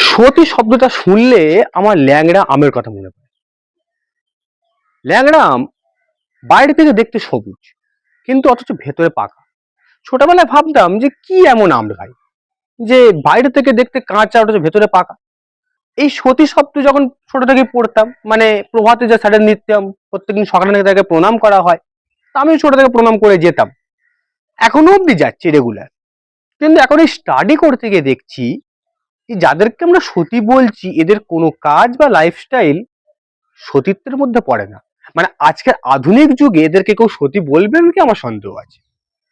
সতী শব্দটা শুনলে আমার ল্যাংড়া আমের কথা মনে পড়ে। ল্যাংড়া আম বাইরে থেকে দেখতে সবুজ, কিন্তু অথচ ভেতরে পাকা। ছোটবেলায় ভাবতাম যে কি এমন আম ভাই, যে বাইরে থেকে দেখতে কাঁচা অথচ ভেতরে পাকা। এই সতী শব্দ যখন ছোট থেকে পড়তাম, মানে প্রভাতে যে স্যারের নিত্যম প্রত্যেকদিন সকালে নাকি তাকে প্রণাম করা হয়, তা আমি ছোট থেকে প্রণাম করে যেতাম, এখনো অব্দি যাচ্ছি রেগুলার। কিন্তু এখন এই স্টাডি করতে গিয়ে দেখছি যাদেরকে আমরা সতী বলছি, এদের কোনো কাজ বা লাইফস্টাইল সতীত্বের মধ্যে পড়ে না। মানে আজকের আধুনিক যুগে এদেরকে কেউ সতী বলবেন কি আমার সন্দেহ আছে।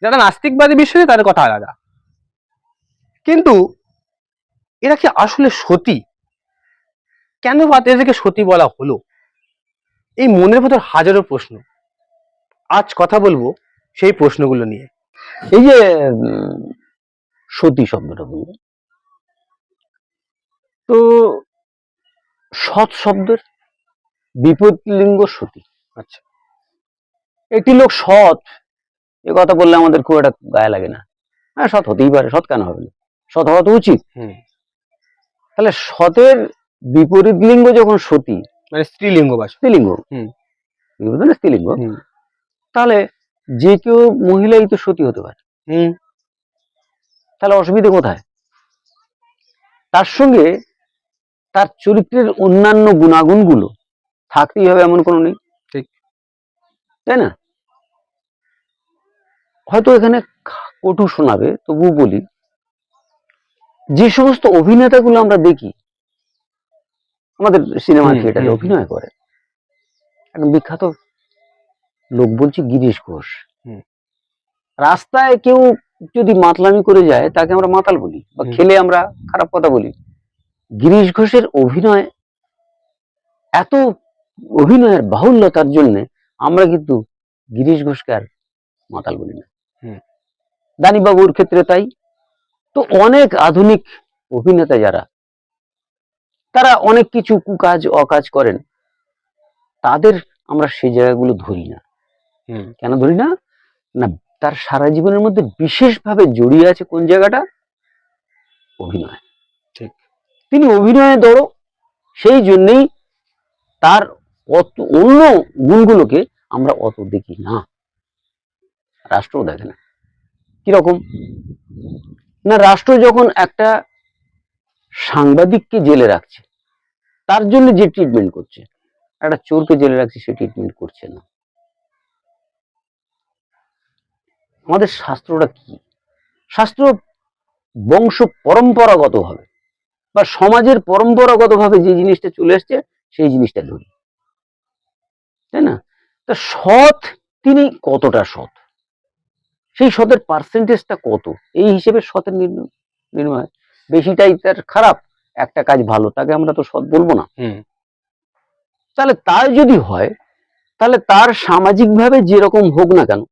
যারা নাস্তিকবাদী বিষয়ে তাদের কথা আলাদা, কিন্তু এরা কি আসলে সতী? কেন বা এদেরকে সতী বলা হলো? এই মনের ভেতর হাজারো প্রশ্ন। আজ কথা বলবো সেই প্রশ্নগুলো নিয়ে। এই যে সতী শব্দটা বলবো, তো সৎ শব্দের বিপরীত লিঙ্গ সতী। আচ্ছা, একটি লোক সৎ, এ কথা বললে আমাদের খুব একটা গায়ে লাগে না। হ্যাঁ, সৎ হতেই পারে, সৎ কেন হবে না, সৎ হওয়া তো উচিত। তাহলে সতের বিপরীত লিঙ্গ যখন সতী, মানে স্ত্রীলিঙ্গ বা স্ত্রীলিঙ্গ, স্ত্রীলিঙ্গ, তাহলে যে কেউ মহিলাই তো সতী হতে পারে। তাহলে অসুবিধা কোথায়? তার সঙ্গে তার চরিত্রের অন্যান্য গুণাগুণ গুলো থাকতেই হবে এমন কোনো নেই, ঠিক তাই না? হয়তো এখানে কটু শোনাবে, তবুও বলি, যে সমস্ত অভিনেতাগুলো আমরা দেখি আমাদের সিনেমা থিয়েটারে অভিনয় করে, একদম বিখ্যাত লোক বলছি গিরিশ ঘোষ। রাস্তায় কেউ যদি মাতলামি করে যায় তাকে আমরা মাতাল বলি, বা খেলে আমরা খারাপ কথা বলি। গিরিশ ঘোষের অভিনয়, এত অভিনয়ের বাহুল্যতার জন্য আমরা কিন্তু গিরিশ ঘোষকে আর মাতাল বলি না। দানিবাবুর ক্ষেত্রে তাই। তো অনেক আধুনিক অভিনেতা যারা, তারা অনেক কিছু কুকাজ অকাজ করেন, তাদের আমরা সেই জায়গাগুলো ধরি না। কেন ধরি না? না, তার সারা জীবনের মধ্যে বিশেষভাবে জড়িয়ে আছে কোন জায়গাটা? অভিনয়। ঠিক, তিনি অভিনয়ে দড়ো, সেই জন্যই তার অন্য গুণগুলোকে আমরা অত দেখি না, রাষ্ট্রও দেখে না। কিরকম না, রাষ্ট্র যখন একটা সাংবাদিককে জেলে রাখছে, তার জন্য যে ট্রিটমেন্ট করছে, একটা চোরকে জেলে রাখছে সে ট্রিটমেন্ট করছে না। আমাদের শাস্ত্রটা কি? শাস্ত্র বংশ পরম্পরাগত ভাবে বা সমাজের পরম্পরাগত ভাবে যে জিনিসটা চলে আসছে সেই জিনিসটা ধরি, তাই না? তা সৎ, তিনি কতটা সৎ, সেই সতের পার্সেন্টেজটা কত, এই হিসেবে সতের নির্ণয়। বেশিটাই তার খারাপ, একটা কাজ ভালো, তাকে আমরা তো সৎ বলবো না। তাহলে তার যদি হয়, তাহলে তার সামাজিকভাবে যেরকম হোক না কেন,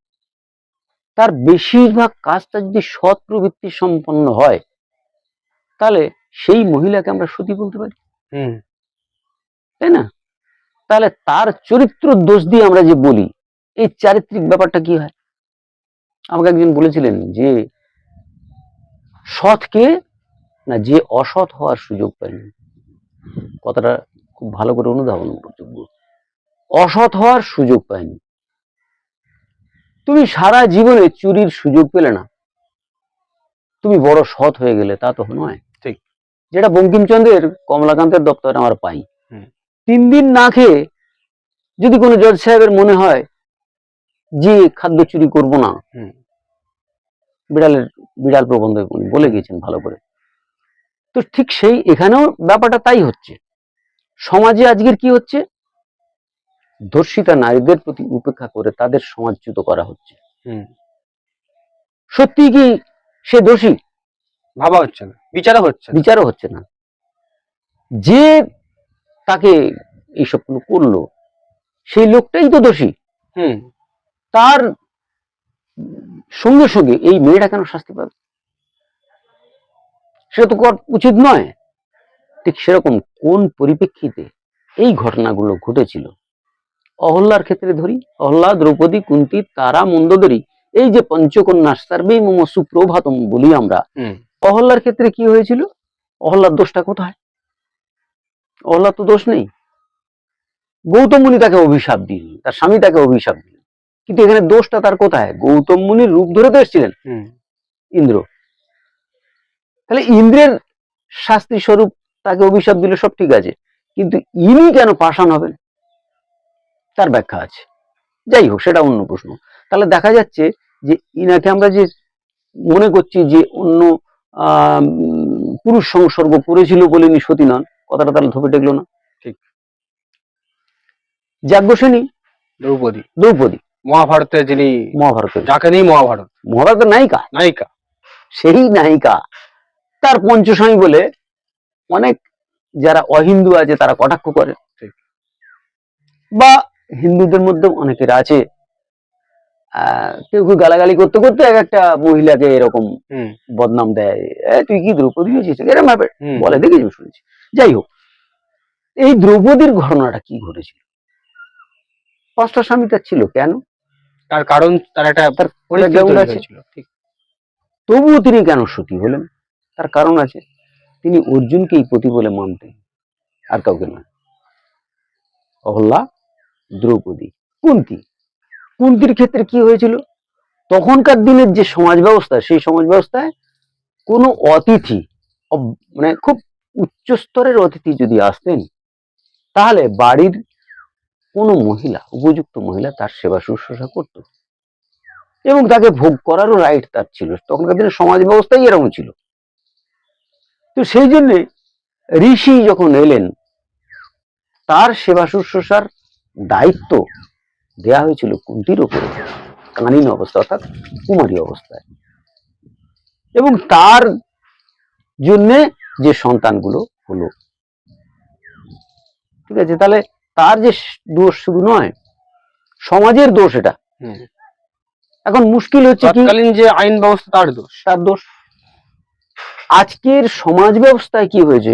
তার বেশিরভাগ কাজটা যদি সৎ প্রবৃত্তি সম্পন্ন হয়, তাহলে সেই মহিলাকে আমরা সতী বলতে পারি, তাই না? তাহলে তার চরিত্র দোষ দিয়ে আমরা যে বলি, এই চারিত্রিক ব্যাপারটা কি হয়? আমাকে একজন বলেছিলেন যে সৎ কে না, যে অসৎ হওয়ার সুযোগ পায়নি। কথাটা খুব ভালো করে অনুধাবন যোগ্য। অসৎ হওয়ার সুযোগ পায়নি। তুমি সারা জীবনে চুরির সুযোগ পেলে না, তুমি বড় সৎ হয়ে গেলে, তা তো নয়। ঠিক, যেটা বঙ্কিমচন্দ্রের কমলাকান্তের দপ্তরে আমরা পাই, 3 দিন না খেয়ে যদি কোনো জজ সাহেবের মনে হয় যে খাদ্য চুরি করব না, বিড়াল প্রবন্ধ বলে গিয়েছেন ভালো করে। তো ঠিক সেই এখানেও ব্যাপারটা তাই হচ্ছে। সমাজে আজকের কি হচ্ছে? ধর্ষিতা নারীদের প্রতি উপেক্ষা করে তাদের সমাজচ্যুত করা হচ্ছে। সত্যি কি সে দোষী? ভাবা হচ্ছে না, বিচারও হচ্ছে না। যে তাকে এইসব করলো, সেই লোকটাই তো দোষী। তার সঙ্গে সঙ্গে এই মেয়েটা কেন শাস্তি পাবে? সেটা তো করা উচিত নয়। ঠিক সেরকম কোন পরিপ্রেক্ষিতে এই ঘটনাগুলো ঘটেছিল? অহল্যার ক্ষেত্রে ধরি, অহল্যা, দ্রৌপদী, কুন্তী, তারা, মন্দোদরী, এই যে পঞ্চকন্যা সর্বে মম সুপ্রভাতম বলি আমরা, অহল্যার ক্ষেত্রে কি হয়েছিল? অহল্যার দোষটা কোথায়? অহল্যার তো দোষ নেই। গৌতম মুনি তাকে অভিশাপ দিলেন, তার স্বামী তাকে অভিশাপ দিলেন, কিন্তু এখানে দোষটা তার কোথায়? গৌতম মুনির রূপ ধরে তো এসেছিলেন ইন্দ্র। তাহলে ইন্দ্রের শাস্তি স্বরূপ তাকে অভিশাপ দিলে সব ঠিক আছে, কিন্তু ইনি কেন পাষাণ হবেন? তার ব্যাখ্যা আছে। যাই হোক, সেটা অন্য প্রশ্ন। তাহলে দেখা যাচ্ছে যে ইনাকে আমরা যে মনে করছি যে অন্য পুরুষ সংসর্গ করেছিল বলে ইনি সতী নন, কথাটা তাহলে ধোপে টেকলো না। ঠিক। যাজ্ঞসেনী দ্রৌপদী, দ্রৌপদী মহাভারতের যিনি, মহাভারতের যাকে নিয়ে মহাভারতের নায়িকা, নায়িকা, সেই নায়িকা, তার পঞ্চস্বামী বলে অনেক যারা অহিন্দু আছে তারা কটাক্ষ করে, বা হিন্দুদের মধ্যে অনেকের আছে কেউ কেউ গালাগালি করতে করতে এক একটা মহিলাকে এরকম বদনাম দেয়, তুই কি দ্রৌপদী হয়েছিস, এরকম ভাবে বলে, দেখেছি, শুনেছি। যাই হোক, এই দ্রৌপদীর ঘটনাটা কি ঘটেছিল? 5টা স্বামী তার ছিল, কেন? তার কারণ তার একটা আছে। তবুও তিনি কেন সতী হলেন? তার কারণ আছে। তিনি অর্জুনকেই পতি বলে মানতেন, আর কাউকে নয়। অহল্যা, দ্রৌপদী, কুন্তির ক্ষেত্রে কি হয়েছিল? তখনকার দিনের যে সমাজ ব্যবস্থা, সেই সমাজ ব্যবস্থায় কোনো অতিথি, মানে খুব উচ্চ স্তরের অতিথি যদি আসতেন, তাহলে বাড়ির কোনো মহিলা, উপযুক্ত মহিলা তার সেবা শুশ্রূষা করত, এবং তাকে ভোগ করারও রাইট তার ছিল। তখনকার দিনের সমাজ ব্যবস্থাই এরকম ছিল। তো সেই জন্য ঋষি যখন এলেন, তার সেবা শুশ্রূষার দায়িত্ব দেয়া হয়েছিল কুন্তির উপরে, কালীন অবস্থা অর্থাৎ কুমারী অবস্থায়, এবং তার জন্য যে সন্তানগুলো হলো, ঠিক আছে। তাহলে তার যে দোষ শুধু নয়, সমাজের দোষ এটা। এখন মুশকিল হচ্ছে কি, যে আইন ব্যবস্থা তার দোষ। আজকের সমাজ ব্যবস্থায় কি হয়েছে,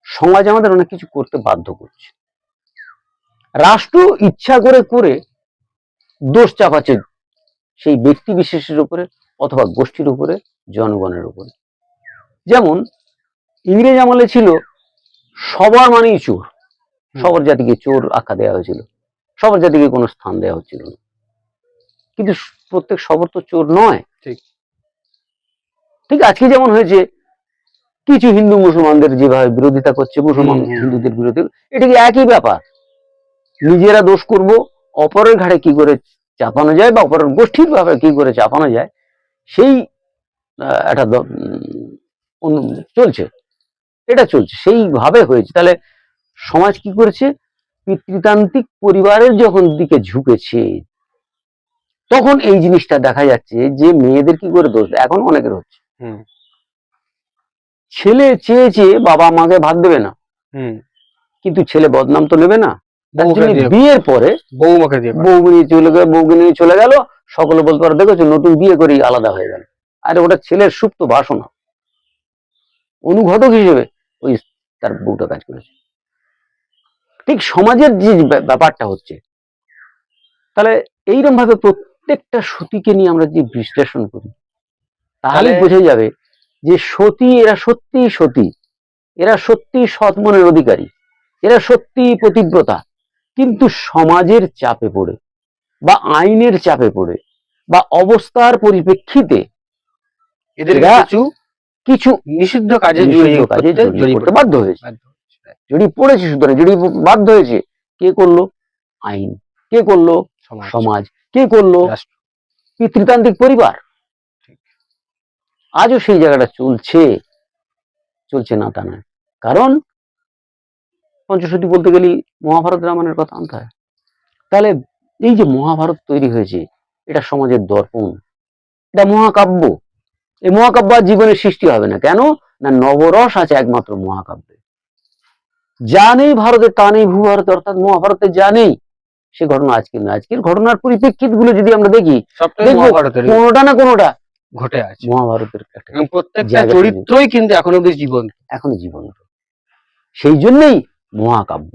সমাজ আমাদের অনেক কিছু করতে বাধ্য করছে। রাষ্ট্র ইচ্ছা করে করে দোষ চাপাচ্ছে সেই ব্যক্তি বিশেষের উপরে অথবা গোষ্ঠীর উপরে, জনগণের উপরে। যেমন ইংরেজ আমলে ছিল সবার মানেই চোর, সবার জাতিকে চোর আখ্যা দেওয়া হয়েছিল, সবার জাতিকে কোনো স্থান দেওয়া হচ্ছিল না। কিন্তু প্রত্যেক সবর তো চোর নয়। ঠিক আজকে যেমন হয়েছে, কিছু হিন্দু মুসলমানদের যেভাবে বিরোধিতা করছে, মুসলমান হিন্দুদের বিরোধী, এটা কি একই ব্যাপার? নিজেরা দোষ করব, অপরের ঘাড়ে কি করে চাপানো যায়, বা অপরের গোষ্ঠীর ভাবে কি করে চাপানো যায়, সেই একটা চলছে, এটা চলছে, সেইভাবে হয়েছে। তাহলে সমাজ কি করেছে, পিতৃতান্ত্রিক পরিবারের যখন দিকে ঝুঁকেছে, তখন এই জিনিসটা দেখা যাচ্ছে যে মেয়েদের কি করে দোষ, এখন অনেকের হচ্ছে। ছেলে চেয়ে চেয়ে বাবা মাকে ভাত দেবে না, কিন্তু ছেলে বদনাম তো নেবে না, বিয়ের পরে বউকে নিয়ে চলে গেল, সকলে বলতে পারে দেখেছো নতুন বিয়ে করেই আলাদা হয়ে গেল। আরে ওটা ছেলের সুপ্ত বাসনা, অনুঘটক হিসেবে ওই তার বউটা কাজ করেছে। ঠিক সমাজের যে ব্যাপারটা হচ্ছে, তাহলে এইরকম ভাবে প্রত্যেকটা সতীকে নিয়ে আমরা যে বিশ্লেষণ করি, তাহলে বোঝা যাবে যে সতী, এরা সত্যিই সতী, এরা সত্যি সৎ মনের অধিকারী, এরা সত্যি পতিব্রতা, কিন্তু সমাজের চাপে পড়ে, বা আইনের চাপে পড়ে, বা অবস্থার পরিপ্রেক্ষিতে এদের কিছু নিষিদ্ধ কাজে জড়িয়ে পড়তে বাধ্য হয়েছে, জড়িয়ে পড়েছে। সুতরাং জড়িয়ে বাধ্য হয়েছে কে করলো? আইন। কে করলো? সমাজ। কে করলো? পিতৃতান্ত্রিক পরিবার। আজও সেই জায়গাটা চলছে না তা নয়। কারণ পঞ্চশতী বলতে গেলে মহাভারত রামায়ণের কথা আনতে হয়। তাহলে এই যে মহাভারত তৈরি হয়েছে, এটা সমাজের দর্পণ, এটা মহাকাব্য। এই মহাকাব্য আর জীবনের সৃষ্টি হবে না, কেন না নবরস আছে একমাত্র মহাকাব্যে। যা নেই ভারতে তা নেই ভূভারতে, অর্থাৎ মহাভারতে যা নেই সে ঘটনা আজকে নয়। আজকের ঘটনার পরিপ্রেক্ষিত গুলো যদি আমরা দেখি, কোনোটা না কোনোটা ঘটে আছে মহাভারতের, প্রত্যেকটা চরিত্রই কিন্তু এখনো জীবন্ত। সেই জন্যই মহাকাব্য।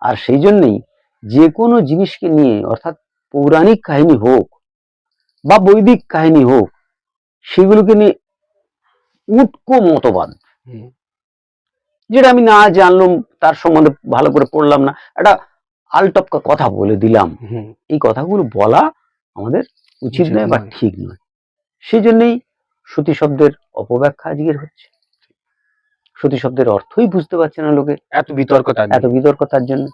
আর সেই জন্যই যে কোনো জিনিসকে নিয়ে, অর্থাৎ পৌরাণিক কাহিনী হোক বা বৈদিক কাহিনী হোক, সেগুলোকে নিয়ে উটকো মতবাদ, হুম, যেটা আমি না জানলাম, তার সম্বন্ধে ভালো করে পড়লাম না, একটা আলটপকা কথা বলে দিলাম। হুম, এই কথাগুলো বলা আমাদের উচিত উচিত নয় বা নয়। ঠিক নয়। সেই জন্যই সতী শব্দের অপব্যাখ্যা আজকের হচ্ছে। সতী শব্দের অর্থই বুঝতে পারছে না লোকে, এত বিতর্ক তার এত জন্য। বিতর্ক তার জন্য।